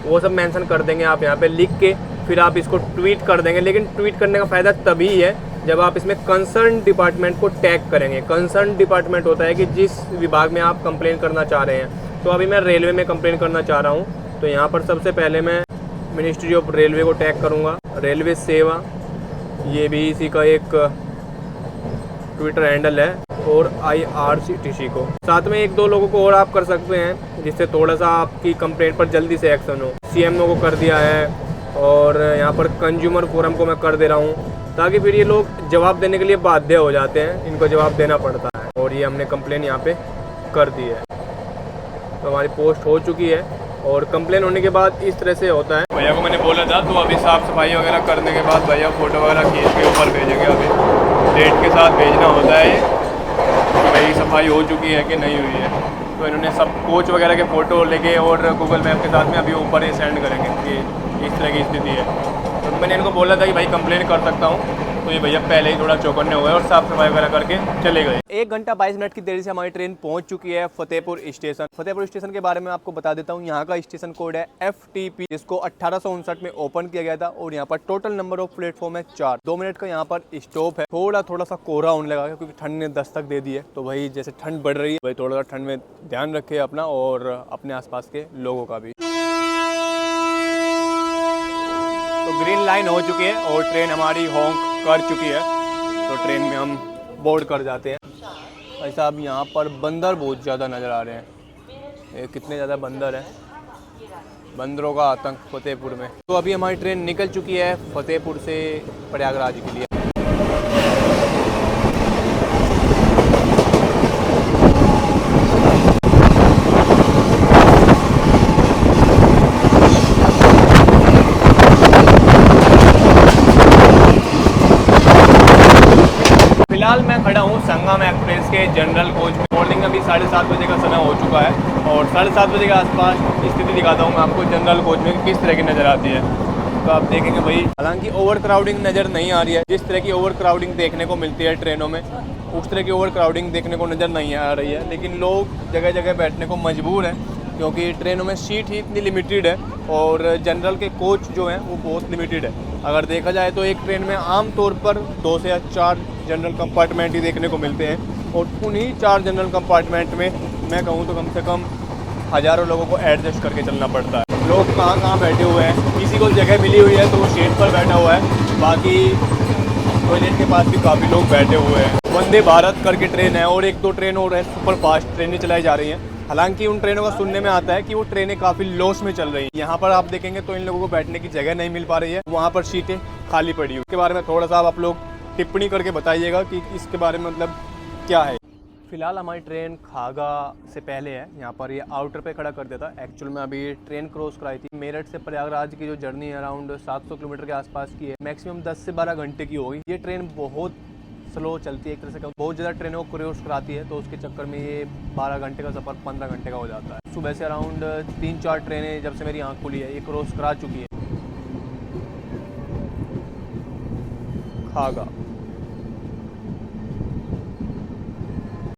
वो सब मेंशन कर देंगे आप यहाँ पे लिख के। फिर आप इसको ट्वीट कर देंगे। लेकिन ट्वीट करने का फ़ायदा तभी है जब आप इसमें कंसर्न डिपार्टमेंट को टैग करेंगे। कंसर्न डिपार्टमेंट होता है कि जिस विभाग में आप कंप्लेन करना चाह रहे हैं। तो अभी मैं रेलवे में कंप्लेन करना चाह रहा हूँ, तो यहाँ पर सबसे पहले मैं मिनिस्ट्री ऑफ रेलवे को टैग करूँगा, रेलवे सेवा, ये भी इसी का एक ट्विटर हैंडल है, और IRCTC को। साथ में 1-2 लोगों को और आप कर सकते हैं, जिससे थोड़ा सा आपकी कंप्लेंट पर जल्दी से एक्शन हो। CMO को कर दिया है, और यहाँ पर कंज्यूमर फोरम को मैं कर दे रहा हूँ, ताकि फिर ये लोग जवाब देने के लिए बाध्य हो जाते हैं, इनको जवाब देना पड़ता है। और ये हमने कंप्लेन यहाँ पे कर दी है, तो हमारी पोस्ट हो चुकी है। और कंप्लेन होने के बाद इस तरह से होता है। भैया को मैंने बोला था, तो अभी साफ़ सफाई वगैरह करने के बाद भैया फ़ोटो वगैरह खींच के ऊपर भेजेंगे। अभी डेट के साथ भेजना होता है कि भाई सफाई हो चुकी है कि नहीं हुई है। तो इन्होंने सब कोच वगैरह के फ़ोटो लेके और गूगल मैप के साथ में अभी ऊपर ही सेंड करेंगे कि इस तरह की स्थिति है। तो मैंने इनको बोला था कि भाई कंप्लेन कर सकता हूँ, तो ये भैया पहले ही थोड़ा चौकन्ने हो गए और साफ सफाई वगैरह करके चले गए। 1 घंटा 22 मिनट की देरी से हमारी ट्रेन पहुंच चुकी है फतेहपुर स्टेशन। फतेहपुर स्टेशन के बारे में आपको बता देता हूं, यहाँ का स्टेशन कोड है FTP, जिसको 1859 में ओपन किया गया था। और यहाँ पर टोटल नंबर ऑफ प्लेटफॉर्म है 4। 2 मिनट का यहाँ पर स्टॉप है। थोड़ा सा कोहरा होने लगा क्योंकि ठंड ने दस्तक दे दी है। तो भाई जैसे ठंड बढ़ रही है, भाई थोड़ा सा ठंड में ध्यान रखे अपना और अपने आसपास के लोगों का भी। तो ग्रीन लाइन हो चुकी है और ट्रेन हमारी हॉन्क कर चुकी है, तो ट्रेन में हम बोर्ड कर जाते हैं। भाई साहब यहाँ पर बंदर बहुत ज़्यादा नज़र आ रहे हैं। ये कितने ज़्यादा बंदर हैं, बंदरों का आतंक फतेहपुर में। तो अभी हमारी ट्रेन निकल चुकी है फतेहपुर से प्रयागराज के लिए। फिलहाल मैं खड़ा हूँ संगम एक्सप्रेस के जनरल कोच में। मॉर्निंग अभी 7:30 बजे का समय हो चुका है और 7:30 बजे के आसपास स्थिति दिखाता हूँ मैं आपको जनरल कोच में किस तरह की नज़र आती है। तो आप देखेंगे भाई, हालांकि ओवर क्राउडिंग नज़र नहीं आ रही है। जिस तरह की ओवर क्राउडिंग देखने को मिलती है ट्रेनों में, उस तरह की ओवर क्राउडिंग देखने को नज़र नहीं आ रही है, लेकिन लोग जगह जगह बैठने को मजबूर हैं क्योंकि ट्रेनों में सीट ही इतनी लिमिटेड है और जनरल के कोच जो हैं वो बहुत लिमिटेड है। अगर देखा जाए तो एक ट्रेन में आम तौर पर 2 से 4 जनरल कंपार्टमेंट ही देखने को मिलते हैं और उन्हीं 4 जनरल कंपार्टमेंट में मैं कहूँ तो कम से कम हज़ारों लोगों को एडजस्ट करके चलना पड़ता है। लोग कहाँ कहाँ बैठे हुए हैं, किसी को जगह मिली हुई है तो वो शेड पर बैठा हुआ है, बाकी टॉयलेट के पास भी काफ़ी लोग बैठे हुए हैं। वंदे भारत करके ट्रेन है और 1-2 ट्रेन और है, सुपर फास्ट ट्रेनें चलाई जा रही हैं। हालांकि उन ट्रेनों का सुनने में आता है कि वो ट्रेनें काफ़ी लॉस में चल रही हैं। यहाँ पर आप देखेंगे तो इन लोगों को बैठने की जगह नहीं मिल पा रही है, वहाँ पर सीटें खाली पड़ी हुई। इसके बारे में थोड़ा सा आप लोग टिप्पणी करके बताइएगा कि इसके बारे में मतलब क्या है। फिलहाल हमारी ट्रेन खागा से पहले है, यहाँ पर ये आउटर पे खड़ा कर देता। एक्चुअल में अभी ट्रेन क्रॉस कराई थी। मेरठ से प्रयागराज की जो जर्नी है अराउंड 700 किलोमीटर के आसपास की है, मैक्सिमम 10 से 12 घंटे की होगी। ये ट्रेन बहुत स्लो चलती है, एक तरह से बहुत ज़्यादा ट्रेनों को क्रॉस कराती है, तो उसके चक्कर में ये 12 घंटे का सफ़र 15 घंटे का हो जाता है। सुबह से अराउंड 3-4 ट्रेनें जब से मेरी आँख खुली है ये क्रॉस करा चुकी है। खागा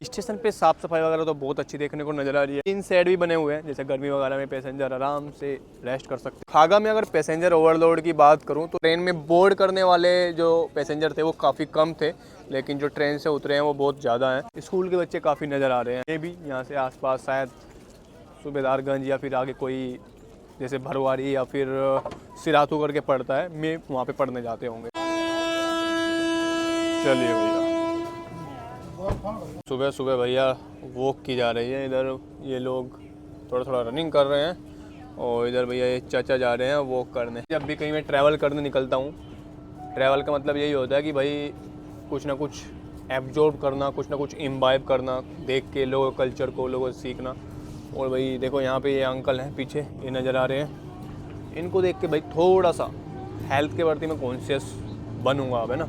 स्टेशन पे साफ़ सफाई वगैरह तो बहुत अच्छी देखने को नज़र आ रही है। 3 साइड भी बने हुए हैं, जैसे गर्मी वगैरह में पैसेंजर आराम से रेस्ट कर सकते हैं। खागा में अगर पैसेंजर ओवरलोड की बात करूं तो ट्रेन में बोर्ड करने वाले जो पैसेंजर थे वो काफ़ी कम थे, लेकिन जो ट्रेन से उतरे हैं वो बहुत ज़्यादा हैं। स्कूल के बच्चे काफ़ी नज़र आ रहे हैं। ये भी यहाँ से आसपास शायद सूबेदारगंज या फिर आगे कोई जैसे भरवारी या फिर सिराथू करके पड़ता है, मैं वहाँ पे पढ़ने जाते होंगे। चलिए भैया, सुबह सुबह भैया वॉक की जा रही है। इधर ये लोग थोड़ा थोड़ा रनिंग कर रहे हैं और इधर भैया ये चाचा जा रहे हैं वॉक करने। जब भी कहीं मैं ट्रैवल करने निकलता हूँ, ट्रैवल का मतलब यही होता है कि भाई कुछ ना कुछ एब्जॉर्ब करना, कुछ ना कुछ इम्बाइब करना, देख के लोगों कल्चर को लोगों से सीखना। और भाई देखो यहाँ पे ये अंकल हैं पीछे, ये नज़र आ रहे हैं। इनको देख के भाई थोड़ा सा हेल्थ के प्रति मैं कॉन्शियस बनूँगा अब, है ना।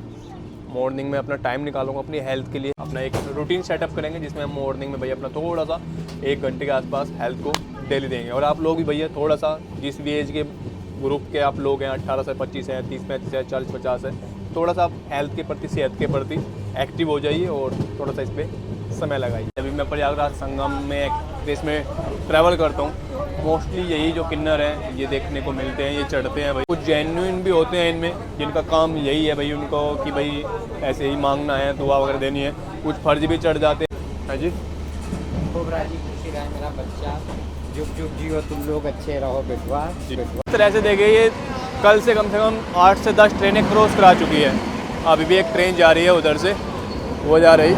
मॉर्निंग में अपना टाइम निकालूंगा अपनी हेल्थ के लिए, अपना एक रूटीन सेटअप करेंगे जिसमें हम मॉर्निंग में भैया अपना थोड़ा सा 1 घंटे के आसपास हेल्थ को डेली देंगे। और आप लोग भी भैया थोड़ा सा जिस भी एज के ग्रुप के आप लोग हैं, 18 से 25 हैं, 30-35 है, 40-50 है, थोड़ा सा आप हेल्थ के प्रति, सेहत के प्रति एक्टिव हो जाइए और थोड़ा सा इस पर समय लगाइए। अभी मैं प्रयागराज संगम में एक्सप्रेस में ट्रैवल करता हूँ, मोस्टली यही जो किन्नर हैं ये देखने को मिलते हैं, ये चढ़ते हैं भाई। कुछ जेन्युइन भी होते हैं इनमें जिनका काम यही है भाई उनको कि भाई ऐसे ही मांगना है, दुआ वगैरह देनी है। कुछ फर्ज भी चढ़ जाते हैं। हाँ जी, खूब राजी खुशी रहे मेरा बच्चा, जुग जुग जियो तुम लोग, अच्छे रहो बेटवा। इस तरह से देखिए ये कल से कम 8 से 10 ट्रेनें क्रॉस करा चुकी है। अभी भी एक ट्रेन जा रही है उधर से, वो जा रही,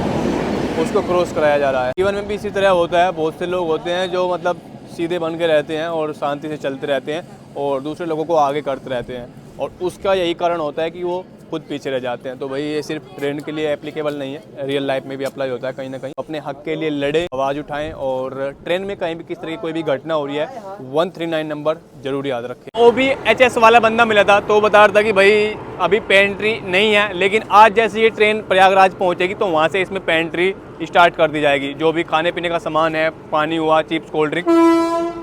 उसको क्रॉस कराया जा रहा है। जीवन में भी इसी तरह होता है, बहुत से लोग होते हैं जो मतलब सीधे बन के रहते हैं और शांति से चलते रहते हैं और दूसरे लोगों को आगे करते रहते हैं, और उसका यही कारण होता है कि वो खुद पीछे रह जाते हैं। तो भाई ये सिर्फ ट्रेन के लिए एप्लीकेबल नहीं है, रियल लाइफ में भी अप्लाई होता है। कहीं ना कहीं अपने हक के लिए लड़े, आवाज़ उठाएं और ट्रेन में कहीं भी किस तरह की कोई भी घटना हो रही है 139 नंबर जरूर याद रखें। OBHS वाला बंदा मिला था तो बता रहा था कि भाई अभी पेंट्री नहीं है, लेकिन आज जैसे ये ट्रेन प्रयागराज पहुंचेगी तो वहाँ से इसमें पेंट्री स्टार्ट कर दी जाएगी। जो भी खाने पीने का सामान है, पानी हुआ, चिप्स, कोल्ड ड्रिंक,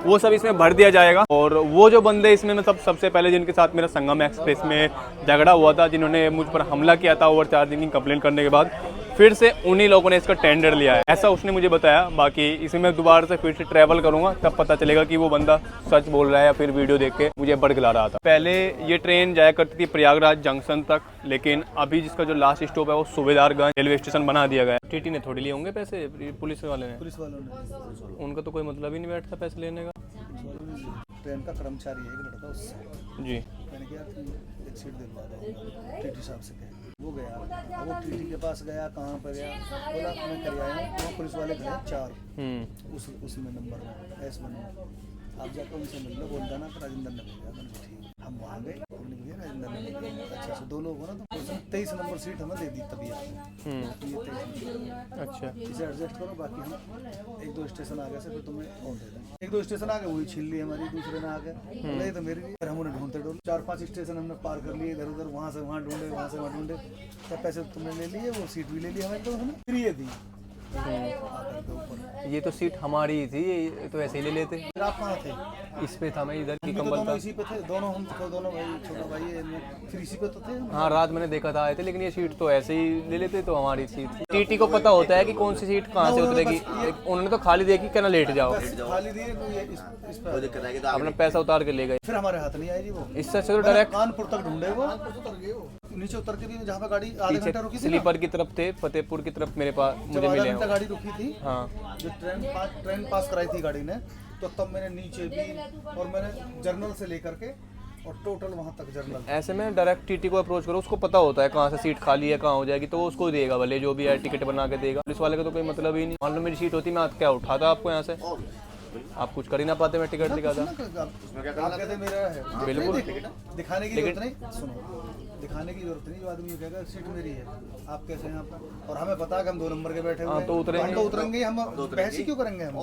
वो सब इसमें भर दिया जाएगा। और वो जो बंदे इसमें मतलब सबसे पहले जिनके साथ मेरा संगम एक्सप्रेस में झगड़ा हुआ था, जिन्होंने मुझ पर हमला किया था ओवरचार्जिंग की कंप्लेंट करने के बाद, फिर से उन्हीं लोगों ने इसका टेंडर लिया है, ऐसा उसने मुझे बताया। बाकी इसमें मैं दोबारा से फिर से ट्रैवल करूंगा, तब पता चलेगा कि वो बंदा सच बोल रहा है या फिर वीडियो देख के मुझे बड़गला रहा था। पहले ये ट्रेन जाया करती थी प्रयागराज जंक्शन तक, लेकिन अभी जिसका जो लास्ट स्टॉप है वो सूबेदारगंज रेलवे स्टेशन बना दिया गया है। टीटी ने थोड़ी लिए होंगे पैसे, पुलिस वाले ने, उनका तो कोई मतलब ही नहीं बैठता पैसे लेने का। ट्रेन का कर्मचारी है, एक लड़का उससे जी, मैंने कहा एक सीट दिलवा दो टीटी साहब से, वो गया। अब वो टीटी के पास गया, कहाँ पर गया, बोला मैं कर आया हूँ। वहाँ पुलिस वाले खड़े 4 उसमें नंबर में S1 में, आप जाकर उनसे मिल लो। बोलता ना राजेंद्र ने भेजा, मैंने ठीक। हम वहाँ गए, उन्होंने भैया राजेंद्र ने भेजा। अच्छा से 2 लोग हो ना, तो 23 नंबर सीट हमें दे दी तभी आपने, ये 23। अच्छा, इसे एडजस्ट करो, बाकी हम 1-2 स्टेशन आगे से फिर तुम्हें और दे दें। 1-2 स्टेशन आगे वही छीन ली हमारी, दूसरे ना आगे नहीं तो मेरी। फिर हम उन्हें ढूंढते 4-5 स्टेशन हमने पार कर लिए, इधर उधर, वहाँ से वहाँ ढूंढे, वहाँ से वहाँ ढूंढे, तब पैसे तुमने ले लिए, वो सीट भी ले ली हमें, तो हमें फ्री दी। आकर के ऊपर। ये तो सीट हमारी ही थी, ये तो ऐसे ही ले लेते। फिर आप कहाँ थे? इस पे था, मैं इधर की हम भी तो कंबल दोनों था। इसी पे थे, दोनों हम तो दोनों भाई, छोटा भाई है, फिर इसी पे तो थे हम। हाँ रात मैंने देखा था आए थे, लेकिन ये सीट तो ऐसे ही ले लेते, तो हमारी सीट थी। टीटी को पता होता है कि कौन सी सीट कहाँ से उतरेगी, उन्होंने तो खाली देखी क्या ना लेट जाओ, बस खाली दिए तो ये इस पे अपना पैसा उतार के ले गए। फिर हमारे हाथ नहीं आई जी वो। इससे अच्छा तो डायरेक्ट कानपुर तक ढूंढे वो, नीचे उतर के भी जहाँ पे गाड़ी आधा पीछे घंटा रुकी थी ना, स्लीपर की तरफ थे, फतेहपुर की तरफ मेरे पास जब मुझे आधा मिले घंटा हैं। गाड़ी रुकी थी, हाँ जो ट्रेन पास कराई थी गाड़ी ने, तो तब मैंने नीचे भी और मैंने जर्नल से लेकर के और टोटल वहाँ तक जर्नल। ऐसे में डायरेक्ट टीटी को अप्रोच करो, उसको पता होता है कहाँ से सीट खाली है, कहाँ हो जाएगी, तो वो उसको देगा, भले जो भी है टिकट बना के देगा। पुलिस वाले का तो कोई मतलब ही नहीं। मान लो मेरी सीट होती, मैं क्या उठाता आपको यहाँ से, आप कुछ कर ही ना पाते, मैं टिकट दिखाता। आप कहते मेरा है, बिल्कुल। दिखाने की जरूरत नहीं, सुनो, दिखाने की जरूरत नहीं, जो आदमी ये कहेगा सीट मेरी है, आप कैसे हैं आपका, और हमें पता है कि हम 2 नंबर के बैठे हुए हाँ, हैं, तो उतरेंगे। हम तो उतरेंगे, हम बहस ही क्यों करेंगे हम।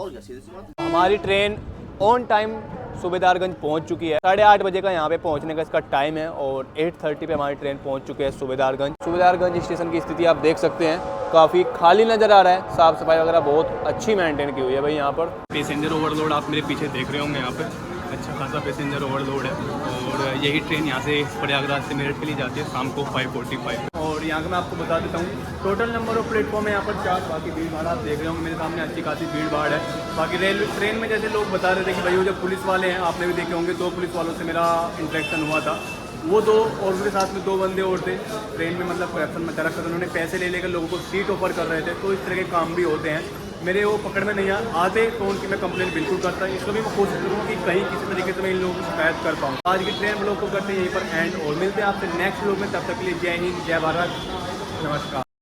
हमारी ट्रेन ऑन टाइम सूबेदारगंज पहुंच चुकी है। 8:30 बजे का यहाँ पे पहुंचने का इसका टाइम है और 8:30 पे हमारी ट्रेन पहुंच चुकी है सूबेदारगंज। सूबेदारगंज स्टेशन की स्थिति आप देख सकते हैं, काफ़ी खाली नज़र आ रहा है, साफ़ सफाई वगैरह बहुत अच्छी मेंटेन की हुई है भाई यहाँ पर। पैसेंजर ओवरलोड आप मेरे पीछे देख रहे होंगे, यहाँ पे अच्छा खासा पैसेंजर ओवरलोड है और यही ट्रेन यहाँ से प्रयागराज से मेरठ के लिए जाती है शाम को 5:45। और यहाँ का मैं आपको बता देता हूँ टोटल नंबर ऑफ प्लेटफॉर्म है यहाँ पर 4, बाकी भीड़ भाड़ आप देख रहे होंगे मेरे सामने, अच्छी खासी भीड़ भाड़ है। बाकी रेलवे ट्रेन में जैसे लोग बता रहे थे कि भाई वो जब पुलिस वाले हैं, आपने भी देखे होंगे, 2 पुलिस वालों से मेरा इंटरेक्शन हुआ था, वो 2 और मेरे साथ में 2 बंदे और थे। ट्रेन में मतलब करप्शन मचा रखा था, उन्होंने पैसे ले लेकर लोगों को सीट ऑफर कर रहे थे, तो इस तरह के काम भी होते हैं। मेरे वो पकड़ में नहीं आते तो उनकी मैं कंप्लेंट बिल्कुल करता, इसको भी मैं कोशिश करूँगा कि कहीं किसी तरीके से मैं इन लोगों की शिकायत कर पाऊँ। आज की ट्रेन ब्लॉग को करते हैं यहीं पर एंड, और मिलते हैं आपसे नेक्स्ट ब्लॉग में, तब तक के लिए जय हिंद, जय भारत, नमस्कार।